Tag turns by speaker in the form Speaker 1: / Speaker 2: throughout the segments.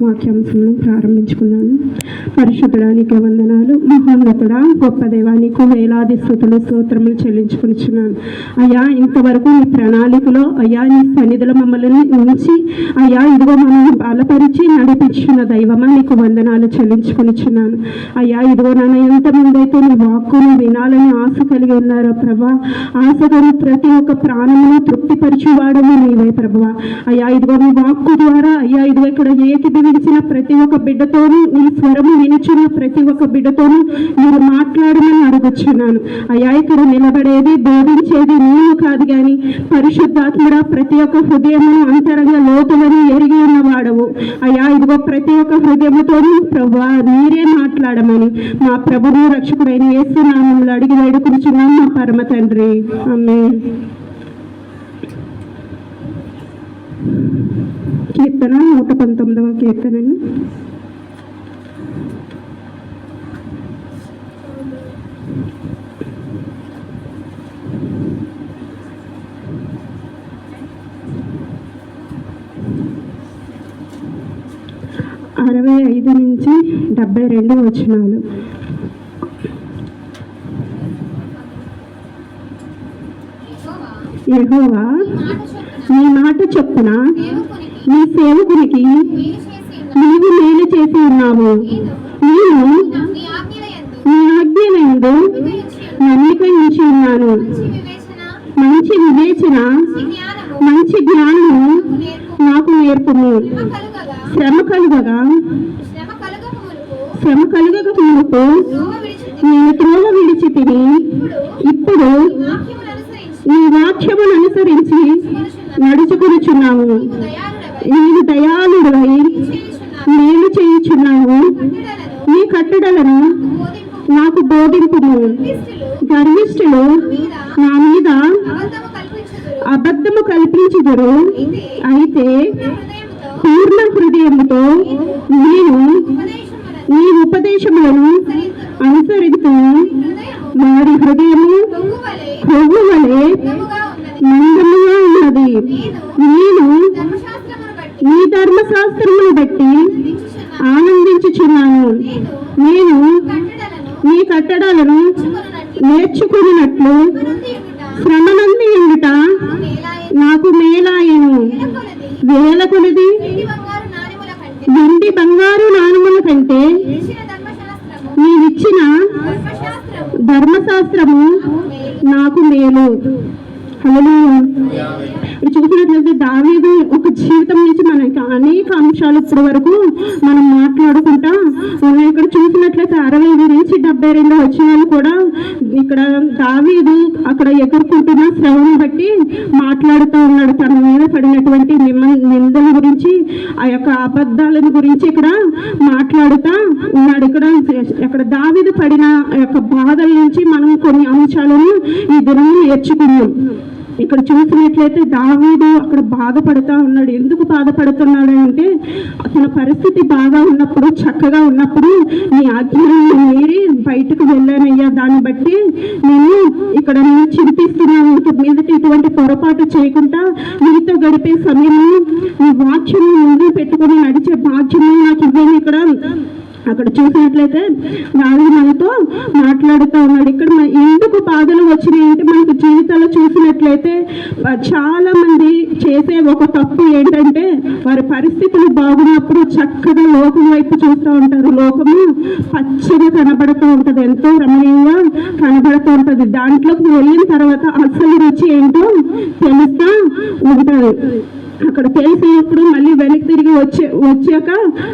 Speaker 1: వాక్యాంశంను ప్రారంభించుకున్నాను. పరిశుద్ధుడానికి వందనాలు. మహోన్నతుడా, గొప్ప దేవానికి వేలాది స్తుతులు స్తోత్రములు చెల్లించుకునిచున్నాను. అయ్యా, ఇంతవరకు నీ ప్రణాళికలో అయ్యా నీ సన్నిధిలో మమ్మల్ని ఉంచి అయ్యా ఇదిగో మనల్ని బలపరిచి నడిపించిన దైవమా నీకు వందనాలు చెల్లించుకునిచున్నాను. అయ్యా ఇదిగో నన్ను ఎంతమంది అయితే నీ వాక్కును వినాలని ఆశ కలిగి ఉన్నారో ప్రభా, ఆశగని ప్రతి ఒక్క ప్రాణమును తృప్తిపరిచేవాడము నీవే ప్రభా. అయ్యా ఇదిగో నీ వాక్కు ద్వారా అయ్యా ఇదిగో ఇక్కడ ఏకీభవించిన ప్రతి ఒక్క బిడ్డతోనూ నీ స్వరము వినిచున్న ప్రతి ఒక్క బిడ్డతోనూ మీరు మాట్లాడమని అడుగుచున్నాను. అయ్యా ఇక్కడ నిలబడేది బోధించేది నేను కాదు కానీ పరిశుద్ధాత్ముడా, ప్రతి ఒక్క హృదయమును అంతరంగ లోతులను ఎరిగి ఉన్నవాడవు. అయ్యా ఇదిగో ప్రతి ఒక్క హృదయముతోనూ ప్రభువా మీరే మాట్లాడమని మా ప్రభువు రక్షకుడైన యేసు నామములో అడిగి వేడుకుంటున్నాం మా పరమ తండ్రి. ఆమేన్. కీర్తన 119వ కీర్తనని అరవై 65 నుంచి 72 వచనాలు. యెహోవా నీ మాట చొప్పున నీ సేవకునికి నీవు మేలు చేసి ఉన్నావు. నేను నీ ఆజ్ఞలందు నమ్మిక ఉంచి ఉన్నాను. మంచి వివేచన మంచి జ్ఞానము నాకు నేర్పుము. శ్రమ కలుగక మునుపు నేను త్రోవ విడిచి తిని ఇప్పుడు నీ వాక్యమును అనుసరించి నడుచుకొనుచున్నావు. నీవు దయాళుడవై మేలు చేయుచున్నావు. నీ కట్టడలను నాకు బోధింపుము. గర్విష్ఠులు నా మీద అబద్ధము కల్పించుదురు. అయితే పూర్ణ హృదయముతో నేను నీ ఉపదేశములను అనుసరిస్తును. వారి హృదయము కొవ్వు వలె మందముగా ఉన్నది. నేను నీ ధర్మశాస్త్రమును బట్టి ఆనందించుచున్నాను. నేను నీ కట్టడాలను నేర్చుకున్నట్లు శ్రమనంది ఉండుట నాకు మేలాయను. వేల కొలది వెండి బంగారు నాణముల కంటే నీవిచ్చిన ధర్మశాస్త్రము నాకు మేలు. హల్లెలూయా. చూసినట్లయితే దావీదు ఒక జీవితం నుంచి మనకి అనేక అంశాలు ఇప్పటి వరకు మనం మాట్లాడుకుంటా ఉన్నాయి. ఇక్కడ చూసినట్లయితే 65 నుంచి 72 వచనాలు కూడా ఇక్కడ దావీదు అక్కడ ఎదుర్కొంటున్న శ్రమను బట్టి మాట్లాడుతూ ఉన్నాడు. తన మీద పడినటువంటి నిందల గురించి, ఆ యొక్క అబద్ధాలను గురించి ఇక్కడ మాట్లాడుతూ ఉన్నాడు. ఇక్కడ దావీదు పడిన యొక్క బాధల నుంచి మనం కొన్ని అంశాలను ఈ దినం నేర్చుకున్నాం. ఇక్కడ చూసినట్లయితే దావీదు అక్కడ బాధపడుతూ ఉన్నాడు. ఎందుకు బాధపడుతున్నాడు అంటే తన పరిస్థితి బాగా ఉన్నప్పుడు, చక్కగా ఉన్నప్పుడు నీ ఆజ్ఞలను మీరి బయటకు వెళ్ళానయ్యా, దాన్ని బట్టి నేను ఇక్కడ నేను చింతిస్తున్నాను. మీదట ఇటువంటి పొరపాటు చేయకుండా నీతో గడిపే సమయము నీ వాక్యం ముందు పెట్టుకొని నడిచే భాగ్యము నాకు ఇవ్వని ఇక్కడ అక్కడ చూసినట్లయితే దావీదు మనతో మాట్లాడుతూ ఉన్నాడు. ఇక్కడ ఎందుకు బాధలు వచ్చినాయి అంటే మనకు జీవితాల్లో చూసినట్లయితే చాలా మంది చేసే ఒక తప్పు ఏంటంటే వారి పరిస్థితులు బాగున్నప్పుడు చక్కగా లోకం వైపు చూస్తూ ఉంటారు. లోకము పచ్చగా కనబడుతూ ఉంటుంది, ఎంతో రమణీయంగా కనబడుతూ ఉంటుంది. దాంట్లోకి వెళ్ళిన తర్వాత అసలు రుచి ఏంటో తెలుస్తూ ఉంటుంది. అక్కడ తెలిసినప్పుడు మళ్ళీ వెనక్కి తిరిగి వచ్చాక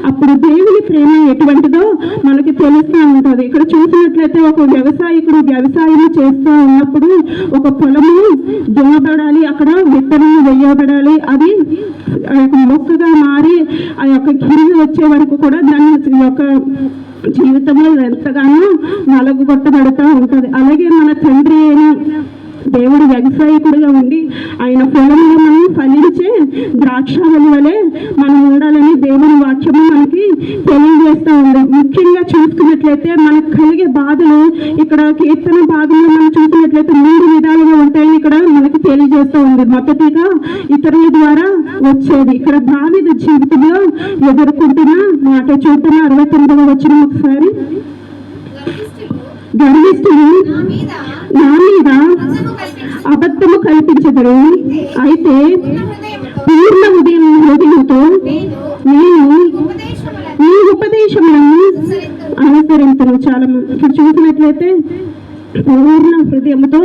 Speaker 1: అప్పుడు దేవుని ప్రేమ ఎటువంటిదో మనకి తెలుస్తూ ఉంటుంది. ఇక్కడ చూసినట్లయితే ఒక వ్యవసాయకుడు వ్యవసాయం చేస్తూ ఉన్నప్పుడు ఒక పొలము దున్నబడాలి, అక్కడ విత్తనం వేయబడాలి. అది ఆ యొక్క మొక్కగా మారి ఆ యొక్క గిరి వచ్చే వరకు కూడా దాని యొక్క జీవితంలో ఎంతగానో నలగొట్టబడుతూ ఉంటుంది. అలాగే మన తండ్రి అయిన దేవుడు వ్యవసాయకుడిగా ఉండి ఆయన పొలంలో మనం ఫలించే ద్రాక్షావళి వలె మనం ఉండాలని దేవుని వాక్యము మనకి తెలియజేస్తూ తెలియజేస్తూ ఉంది. ముఖ్యంగా చూసుకున్నట్లయితే మనకు కలిగే బాధలు ఇక్కడ కీర్తన భాగంలో మనం చూసినట్లయితే 3 విధాలుగా ఉంటాయని ఇక్కడ మనకి తెలియజేస్తూ ఉంది. మొదటిగా ఇతరుల ద్వారా వచ్చేది. ఇక్కడ దావీదు జీవితంలో ఎదుర్కొంటున్న మాట చూద్దాం. 69వ వచనం ఒకసారి. గర్విష్ఠులు నా మీద అబద్ధము కల్పించదరు, అయితే పూర్ణ హృదయంతో నేను ఈ ఉపదేశములను అనుసరించను. చాలా ఇక్కడ చూసినట్లయితే పూర్ణ హృదయంతో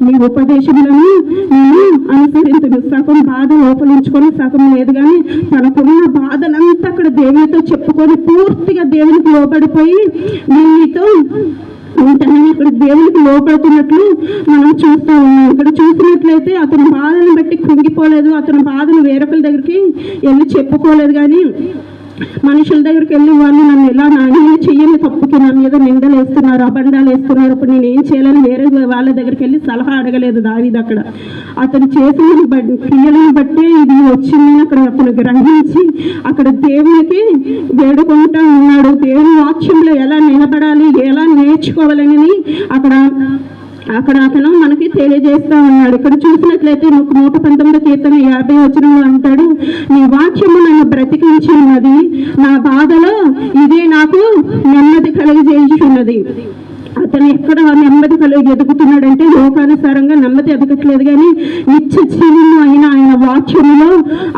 Speaker 1: నీ ఉపదేశములను నేను అనుసరించను. సగం బాధ లోపలించుకొని సగం లేదు కానీ తనకున్న బాధనంతా అక్కడ దేవునితో చెప్పుకొని పూర్తిగా దేవునికి లోబడిపోయి నేను నీతో ఉంటానని ఇక్కడ దేవునికి లోపడుతున్నట్లు మనం చూస్తూ ఉన్నాం. ఇక్కడ చూసినట్లయితే అతని బాధను బట్టి కృంగిపోలేదు, అతని బాధను వేరొకరి దగ్గరికి వెళ్ళి చెప్పుకోలేదు. కానీ మనుషుల దగ్గరికి వెళ్ళి వాళ్ళు నన్ను ఎలా నేను చెయ్యని తప్పుకి నా మీద నిందలు వేస్తున్నారు, అబండాలు వేస్తున్నారు, ఇప్పుడు నేను ఏం చేయాలని వేరే వాళ్ళ దగ్గరికి వెళ్ళి సలహా అడగలేదు దావీదు. అక్కడ అతను చేసిన క్రియలను బట్టే ఇది వచ్చిందని అక్కడ అతను గ్రహించి అక్కడ దేవునికి వేడుకుంటూ ఉన్నాడు. దేవుని వాక్యంలో ఎలా నిలబడాలి, ఎలా నేర్చుకోవాలని అతను మనకి తెలియజేస్తా ఉన్నాడు. ఇక్కడ చూసినట్లయితే 119 కీర్తన 50 వచనంలో అంటాడు, నీ వాక్యము నన్ను బ్రతికించి ఉన్నది, నా బాధలో ఇదే నాకు నెమ్మది కలిగజేయుచున్నది. అతను ఎక్కడ నెమ్మది ఎదుగుతున్నాడంటే లోకానుసారంగా నెమ్మది ఎదగట్లేదు, కానీ నిత్య జీవము అయిన ఆయన వాక్యములో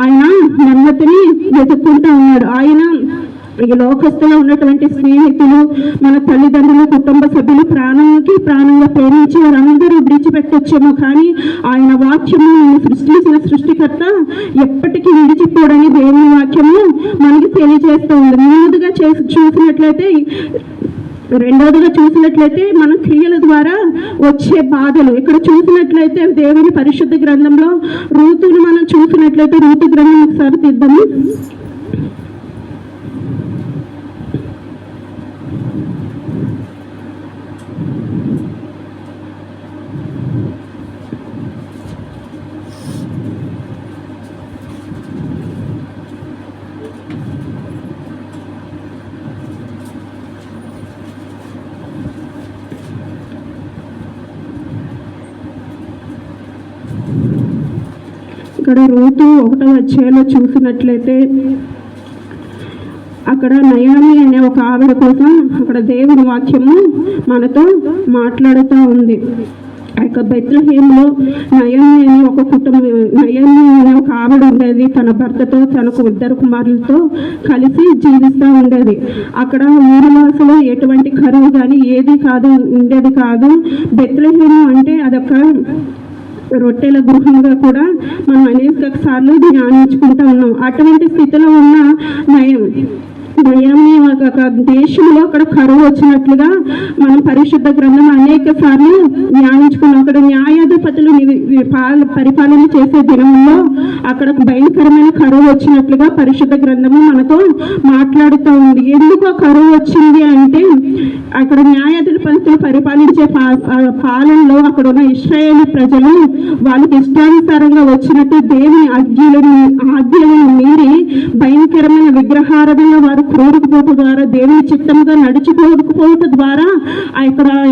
Speaker 1: ఆయన నెమ్మదిని వెతుక్కుంటూ ఉన్నాడు. ఆయన ఈ లోకస్తులో ఉన్నటువంటి స్నేహితులు, మన తల్లిదండ్రులు, కుటుంబ సభ్యులు ప్రాణంగా ప్రేమించి వారందరూ విడిచిపెట్టొచ్చేమో, కానీ ఆయన వాక్యము నన్ను సృష్టించిన సృష్టికర్త ఎప్పటికీ విడిచిపోడని దేవుని వాక్యము మనకి తెలియజేస్తూ ఉంది. రెండవదిగా చూసినట్లయితే మన క్రియల ద్వారా వచ్చే బాధలు. ఇక్కడ చూసినట్లయితే దేవుని పరిశుద్ధ గ్రంథంలో రూతును మనం చూసినట్లయితే రూతు గ్రంథం ఒకసారి తీద్దాము. ఇక్కడ రూతు 1వ అధ్యాయంలో చూసినట్లయితే అక్కడ నయామి అనే ఒక ఆవిడ కోసం అక్కడ దేవుని వాక్యము మనతో మాట్లాడుతూ ఉంది. ఆ యొక్క బెత్లెహేములో నయామి అనే ఒక ఆవిడ ఉండేది. తన భర్తతో తనకు 2 కుమారులతో కలిసి జీవిస్తూ ఉండేది. అక్కడ ఊరివాసులో ఎటువంటి కరువు కానీ ఏది ఉండేది కాదు. బెత్లెహేము అంటే అదొక రొట్టెల గృహంగా కూడా మనం అనేక సార్లు ధ్యానించుకుంటూ ఉన్నాం. అటువంటి స్థితిలో ఉన్న నయామి ఒక దేశంలో అక్కడ కరువు వచ్చినట్లుగా మనం పరిశుద్ధ గ్రంథం అనేక సార్లు ధ్యానించుకున్నాం. అక్కడ న్యాయాధిపతులు పరిపాలన చేసే దినంలో అక్కడ భయంకరమైన కరువు వచ్చినట్లుగా పరిశుద్ధ గ్రంథము మనతో మాట్లాడుతూ ఉంది. ఎందుకు కరువు వచ్చింది అంటే అక్కడ న్యాయాధిపతులు పరిపాలించే పాలనలో అక్కడ ఉన్న ఇశ్రాయేలు ప్రజలు వాళ్ళకి ఇష్టానుసారంగా వచ్చినట్టు దేవుని ఆజ్ఞలను మీరి భయంకరమైన విగ్రహారాధనలో వారు క్రూరుకుపోవడం ద్వారా దేవుని చిత్తంగా నడుచుకోకపోవడం ద్వారా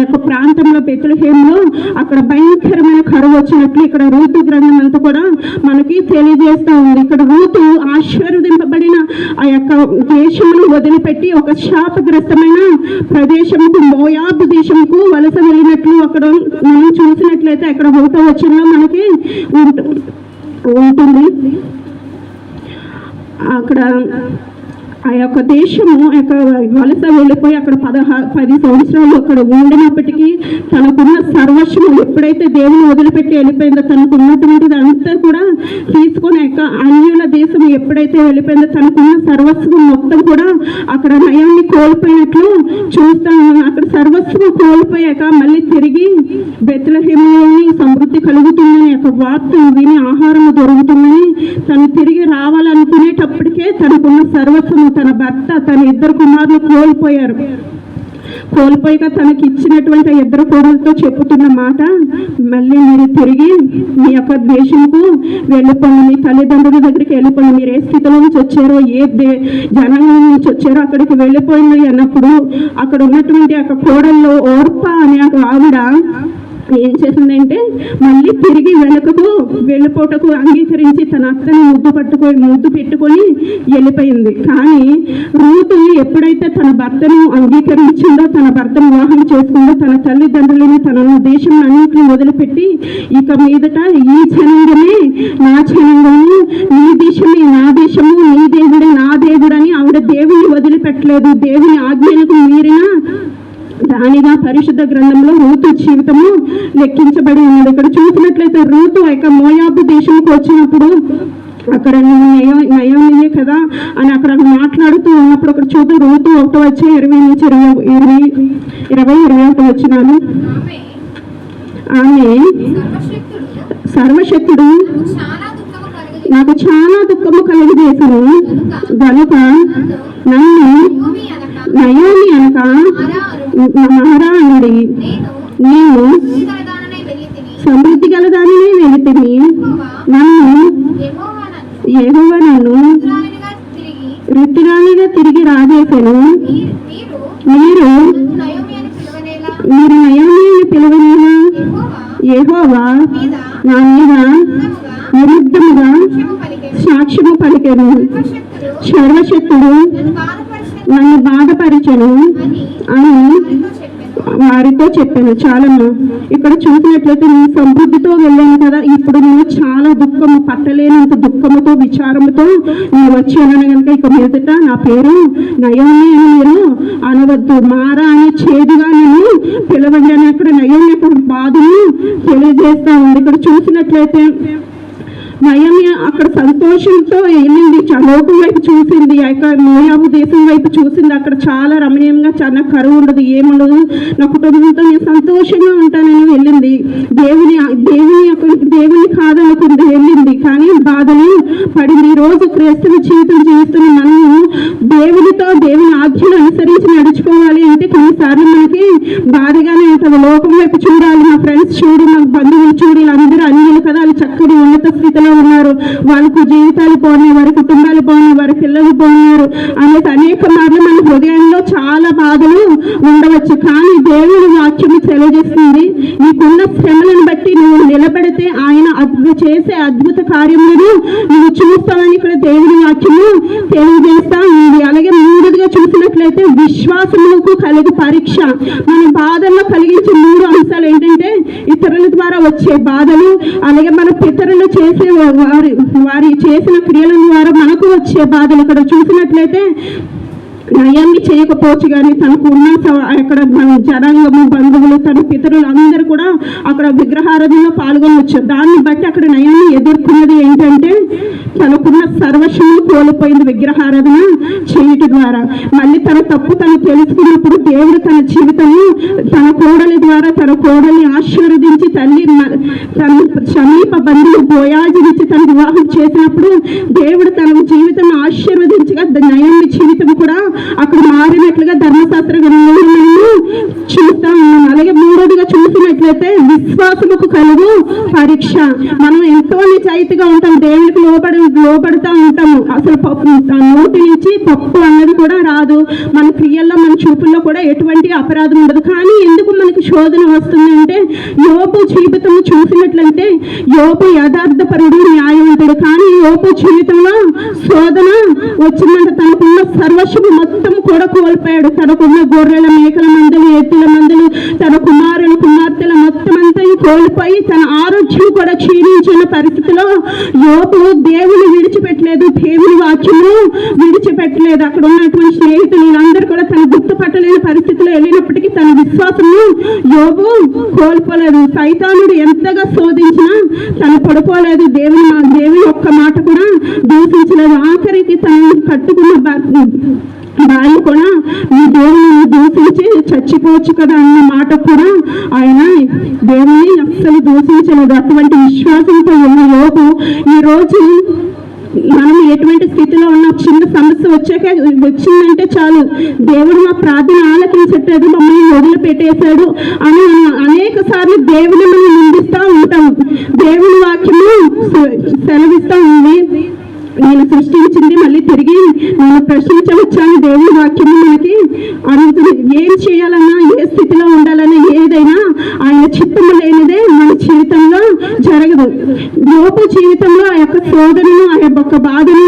Speaker 1: యొక్క ప్రాంతంలో బెత్లెహేములో అక్కడ భయంకరమైన కరువు వచ్చినట్లు ఇక్కడ రూతు గ్రంథం అంతా కూడా మనకి తెలియజేస్తూ ఉంది. ఇక్కడ రూతు ఆశీర్వదింపబడిన ఆ యొక్క దేశమును వదిలిపెట్టి ఒక శాపగ్రస్తమైన ప్రదేశంకు మోయాబు దేశంకు వలస వెళ్ళినట్లు అక్కడ మనం చూసినట్లయితే అక్కడ 1వ వచనంలో మనకి ఉంటుంది. అక్కడ ఆ యొక్క దేశము యొక్క వలస వెళ్ళిపోయి అక్కడ 10 సంవత్సరాలు అక్కడ ఉండినప్పటికీ తనకున్న సర్వస్వం ఎప్పుడైతే దేవుని వదిలిపెట్టి వెళ్ళిపోయిందో తనకున్నటువంటిది అంతా కూడా తీసుకొని అన్యుల దేశం ఎప్పుడైతే వెళ్ళిపోయిందో తనకున్న సర్వస్వం మొత్తం కూడా అక్కడ నయాన్ని కోల్పోయినట్లు చూస్తాము. అక్కడ సర్వస్వం కోల్పోయాక మళ్ళీ తిరిగి బెత్లెహేములోని సమృద్ధి కలుగుతుందని యొక్క వార్తను విని ఆహారం దొరుకుతుందని తను తిరిగి రావాలనుకునేటప్పటికే తనకున్న సర్వస్వం తన భర్త తన 2 కుమారులు కోల్పోయారు. కోల్పోయిగా తనకి ఇచ్చినటువంటి ఇద్దరు కోడలతో చెప్పుతున్న మాట, మళ్ళీ మీరు తిరిగి మీ యొక్క దేశంకు వెళ్ళిపోండి, మీ తల్లిదండ్రుల దగ్గరికి వెళ్ళిపోండి, మీరు ఏ స్థితిలో నుంచి వచ్చారో జనాంగం నుంచి వచ్చారో అక్కడికి వెళ్ళిపోయింది అన్నప్పుడు అక్కడ ఉన్నటువంటి యొక్క కోడల్లో ఓర్పా అనే ఆవిడ ఏం చేసిందంటే మళ్ళీ తిరిగి వెళ్ళిపోటకు అంగీకరించి తన అత్తని ముద్దు పెట్టుకొని వెళ్ళిపోయింది. కానీ రూతు ఎప్పుడైతే తన భర్తను అంగీకరించిందో, తన భర్తను వివాహం చేసుకుందో, తన తల్లిదండ్రులను తన దేశం అన్నింటిని వదిలిపెట్టి ఇక మీదట ఈ జనాంగమే నా జనాంగము, నీ దేశమే నా దేశము, నీ దేవుడే నా దేవుడు అని ఆవిడ దేవుని వదిలిపెట్టలేదు. దేవుని ఆజ్ఞలకు మీరిన దానిగా పరిశుద్ధ గ్రంథంలో రూతు జీవితము లెక్కించబడి ఉన్నది. ఇక్కడ చూసినట్లయితే రూతు మోయాబు దేశంకి వచ్చినప్పుడు అక్కడ నయోమియే కదా అని అక్కడ మాట్లాడుతూ ఉన్నప్పుడు అక్కడ చూద్దాం. రూతు 1:20-21 వచ్చినాను. ఆమె సర్వశక్తుడు నాకు చాలా దుఃఖము కలిగజేసను గనుక నన్ను నయోమి అనక మహారా అన్నది, నేను సమృద్ధి గలదానినే వెళితిని, యెహోవా నన్ను ఋతురాలిగా తిరిగి రాజేసను. మీరు నయోమి అని పిలవనేనా? యెహోవా నా మీద విరుద్ధముగా సాక్ష్యము పలికెను, సర్వశక్తుడు నన్ను బాధపరిచెను అని వారితో చెప్పాను. చాలమ్మా, ఇక్కడ చూసినట్లయితే నేను సమృద్ధితో వెళ్ళాను కదా, ఇప్పుడు నేను చాలా దుఃఖము, పట్టలేనంత దుఃఖముతో విచారముతో నేను వచ్చాను కనుక ఇక మీదట నా పేరు నయోమి అని మీరు అనవద్దు, మారా అని చేదుగా నేను పిలవండి అని అక్కడ నయోమి అక్కడ బాధను తెలియజేస్తా ఉంది. ఇక్కడ చూసినట్లయితే నయోమి అక్కడ సంతోషంతో వెళ్ళింది, లోకం వైపు చూసింది, మోయాబు దేశం వైపు చూసింది. అక్కడ చాలా రమణీయంగా, చాలా కరువు ఉండదు, ఏముండదు, నా కుటుంబంతో నేను సంతోషంగా ఉంటానని వెళ్ళింది. దేవుని కాదనుకుంది వెళ్ళింది, కానీ బాధలు పడింది. ఈ రోజు క్రైస్తవ జీవితం జీవిస్తున్న మనము దేవుని ఆజ్ఞలు అనుసరించి నడుచుకోవాలి అంటే కొన్నిసార్లు మనకి బాధగానే ఉంటుంది. లోకం వైపు చూడాలి, మా ఫ్రెండ్స్ చూడు, మా బంధువులు చూడు, వీళ్ళందరూ అన్యులు కదా, వాళ్ళు చక్కటి ఉన్నత స్థితిలో ఉన్నారు, వాళ్ళకు జీవితాలు బాగున్నాయి, వారి కుటుంబాలు బాగున్నాయి, వారి పిల్లలు బాగున్నారు అనేది అనేక మార్లు మన హృదయంలో చాలా బాధలు ఉండవచ్చు. కానీ దేవుని వాక్యము తెలియజేస్తుంది, నీకున్న శ్రమలను బట్టి నువ్వు నిలబడితే ఆయన చేసే అద్భుత కార్యములను నువ్వు చూస్తావని ఇక్కడ దేవుని వాక్యము తెలియజేస్తా ఉంది. అలాగే మూడోదిగా చూసినట్లయితే విశ్వాసములకు కలిగి పరీక్ష. మన బాధల్లో కలిగించే 3 అంశాలు ఏంటంటే ఇతరుల ద్వారా వచ్చే బాధలు, అలాగే మన పితరులు చేసే వారి చేసిన క్రియల ద్వారా మనకు వచ్చే బాధలు. ఇక్కడ చూసినట్లయితే నయాన్ని చేయకపోవచ్చు కానీ తనకు ఉన్న అక్కడ జనాంగము, బంధువులు, తన పితరులు అందరూ కూడా అక్కడ విగ్రహారాధనలో పాల్గొనవచ్చు. దాన్ని బట్టి అక్కడ నయాన్ని ఎదుర్కొన్నది ఏంటంటే తనకున్న సర్వస్వము కోల్పోయింది విగ్రహారాధన చేయటం ద్వారా. మళ్ళీ తన తప్పు తను తెలుసుకున్నప్పుడు దేవుడు తన జీవితము తన కోడలి ద్వారా తన కోడల్ని ఆశీర్వదించి తన సమీప బంధువు బోయాజునిచ్చి తన వివాహం చేసినప్పుడు దేవుడు తన జీవితం ఆశీర్వదించగా నయాన్ని జీవితం కూడా అక్కడ మారినట్లుగా ధర్మశాస్త్ర గ్రంథంలో చూస్తా ఉన్నాం. అలాగే మూడోదిగా చూసినట్లయితే విశ్వాసముకు కలుగు పరీక్ష. మనం ఎంతో నిజాయితీగా ఉంటాం, దేవునికి లోబడుతూ ఉంటాము, అసలు నోటి నుంచి పప్పు అన్నది కూడా రాదు, మన క్రియల్లో మన చూపుల్లో కూడా ఎటువంటి అపరాధం ఉండదు. కానీ ఎందుకు మనకి శోధన వస్తుందంటే యోబు జీవితం చూసినట్లయితే యోబు యథార్థపరుడు, న్యాయవంతుడు, కానీ యోబు జీవితంలో శోధన వచ్చిందంటే తనకున్న సర్వస్వము మొత్తం కూడా కోల్పోయాడు. తనకున్న గొర్రెల, మేకల మందలు, ఎద్దుల మందలు, తన కుమారుల, కుమార్తెల మొత్తం అంతా కోల్పోయి తన ఆరోగ్యం కూడా క్షీణించిన పరిస్థితిలో యోబు దేవుని విడిచిపెట్టలేదు, దేవుని వాక్యము విడిచిపెట్టలేదు. అక్కడ ఉన్నటువంటి స్నేహితులు వీళ్ళందరూ కూడా తను గుర్తుపట్టలేని పరిస్థితిలో వెళ్ళినప్పటికీ తన విశ్వాసము యోబు కోల్పోలేదు. సైతానుడు ఎంతగా శోధించినా తను పడిపోలేదు, దేవుని ఒక్క మాట కూడా దూషించలేదు. ఆఖరికి తను కట్టుకున్న భార్య కూడా నీ దేవుని దూషించి చచ్చిపోవచ్చు కదా అన్న మాట కూడా ఆయన దేవుని అస్సలు దూషించలేదు. అటువంటి విశ్వాసంతో ఉన్న యోబు ఈరోజు మనం ఎటువంటి స్థితిలో ఉన్న చిన్న సమస్య వచ్చిందంటే చాలు, దేవుడు మా ప్రార్థన ఆలకించట్లేదు, మమ్మల్ని వదిలిపెట్టేశాడు అని అనేక సార్లు దేవుని మనం నిందిస్తూ ఉంటాం. దేవుని వాక్యము సెలవిస్తూ ఉంది, నేను సృష్టించింది మళ్ళీ తిరిగి నేను ప్రశ్నించవచ్చాను. దేవుని వాక్యము మనకి అడుగుతుంది, ఏం చేయాలన్నా, ఏ స్థితిలో ఉండాలన్నా, ఏదైనా ఆయన చిత్తము లేనిదే మన జీవితంలో జరగదు. యోబు జీవితంలో ఆ యొక్క శోధనను, ఆ యొక్క బాధను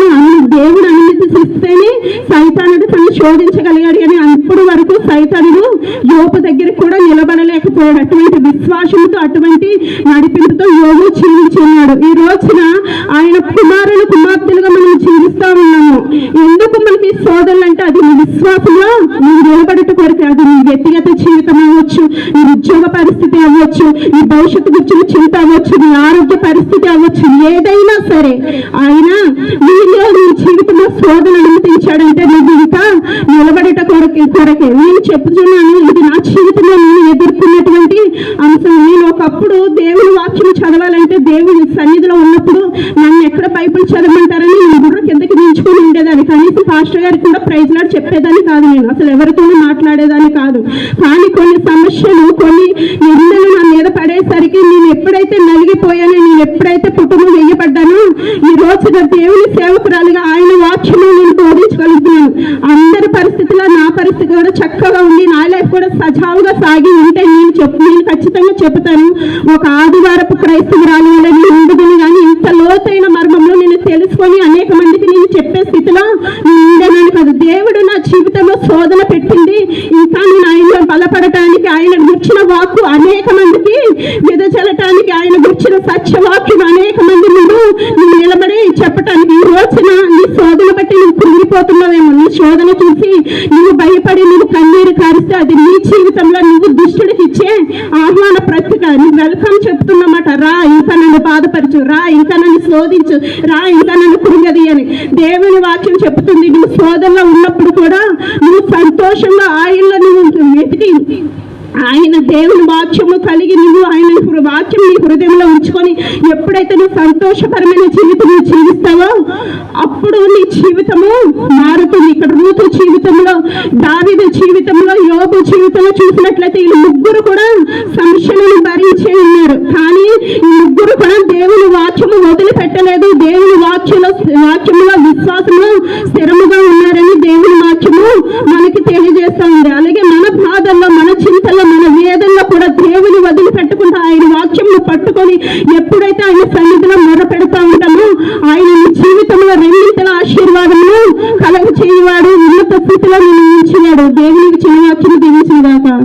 Speaker 1: దేవుడు అనుమతిస్తేనే సైతానుడు తను శోధించగలిగాడు. కానీ అప్పటి వరకు సైతానుడు యోబు దగ్గర కూడా నిలబడలేకపోయాడు. అటువంటి విశ్వాసంతో, అటువంటి నడిపింపుతో యోబు జీవించున్నాడు. ఈ రోజున ఆయన కుమార్తెలుగా మనం జీవిస్తా ఉన్నాము. ఎందుకు మనకి శోధనలు అంటే అది నీ విశ్వాసంలో నువ్వు నిలబడట కొరకు. అది నీ వ్యక్తిగత జీవితం అవ్వచ్చు, నీ ఉద్యోగ పరిస్థితి అవ్వచ్చు, నీ భవిష్యత్తు గురించిన చింత అవ్వచ్చు, నీ ఆరోగ్య పరిస్థితి అవ్వచ్చు, ఏదైనా సరే ఆయన నీలో నీ జీవితంలో శోధన అనుమతించాడంటే నువ్వు ఇంకా నిలబడట కొరకే. నేను చెప్తున్నాను, ఇది నా జీవితంలో నేను ఎదుర్కొన్నటువంటి అంశం. నేను ఒకప్పుడు దేవుని వాక్యం చదవాలంటే దేవుని సన్నిధిలో ఉన్నప్పుడు నన్ను ఎక్కడ బైబిల్ చదవమంటారని నేను బుర్ర కిందకి దించుకొని ఉండేదాన్ని. కనీసం పాస్టర్ గారికి కూడా ప్రైజ్ లాడ్ చెప్పేదాన్ని కాదు, నేను అసలు ఎవరితోనూ మాట్లాడేదాన్ని కాదు. కానీ కొన్ని సమస్యలు, కొన్ని నిందలు నా మీద పడేసరికి నేను ఎప్పుడైతే నలిగిపోయానో, నేను ఎప్పుడైతే కుటుంబం వేయబడ్డానో, ఈ రోజున దేవుని సేవకురాలుగా ఆయన వాక్యము నేను బోధించగలుగుతున్నాను. అందరి పరిస్థితిలో నా పరిస్థితి కూడా చక్కగా ఉంది, నా లైఫ్ కూడా సజావుగా సాగి ఉంటే నేను ఖచ్చితంగా చెబుతాను, ఒక ఆదివారపు క్రైస్తవురాలు నేను ఉండదని. కానీ ఇంత లోతైన మర్మంలో నేను తెలుసుకొని అనేక మందికి నేను చెప్పే స్థితిలో నేను ఉండేదాన్ని కాదు. దేవుడు నా జీవితంలో శోధన పెట్టింది, ఇంకా నేను ఆయన బలపడటానికి, ఆయన గుర్చిన వాక్కు అనేక మందికి విదచలటానికి, ఆయన గుర్చిన సత్యవాక్యం అనేక మంది ముందు నువ్వు నిలబడి చెప్పటానికి. ఈ రోజున నీ శోధన బట్టి నువ్వు కృంగిపోతున్నావేమో, నీ శోధన చూసి నువ్వు భయపడి నువ్వు కన్నీరు కారిస్తే అది నీ జీవితంలో నువ్వు దుష్టుడికి ఇచ్చే ఆహ్వాన పత్రిక. నువ్వు వెల్కమ్ చెప్తున్నమాట, రా ఇంకా నన్ను బాధపరచు, రా ఇంకా నన్ను శోధించు, రా ఇంకా నన్ను కృంగది అని దేవుని వాక్యం చెప్తుంది. నువ్వు శోధనలో ఉన్నప్పుడు కూడా నువ్వు సంతోషంగా ఆయనలో నువ్వు వెతికి ఆయన దేవుని వాక్యము కలిగి నువ్వు ఆయన వాక్యం నీ హృదయంలో ఉంచుకొని ఎప్పుడైతే నువ్వు సంతోషకరమైన జీవితం జీవిస్తావో అప్పుడు నీ జీవితము మారుతుంది. ఇక్కడ రూతు జీవితంలో, దావీదు జీవితంలో, యోబు జీవితంలో చూసినట్లయితే ఈ ముగ్గురు కూడా సమస్యలను భరించే ఉన్నారు. కానీ ఈ ముగ్గురు కూడా దేవుని వాక్యము వదిలిపెట్టలేదు. దేవుని వాక్యములో విశ్వాసంలో స్థిరముగా ఉన్నారని దేవుని వాక్యము మనకి తెలియజేస్తా ఉంది. అలాగే మన బాధల్లో, మన చింతలో, మన వేదనలో కూడా దేవుని వదిలిపెట్టకుండా ఆయన వాక్యంను పట్టుకొని ఎప్పుడైతే ఆయన సన్నిధిలో మొర పెడతా ఉంటామో ఆయన జీవితంలో రెండింతల ఆశీర్వాదము కలగ చేయవాడు, ఉన్నత స్థితిలో నిలిచినాడు. దేవునికి చిన్న వాక్యం దీవించిన దాకా.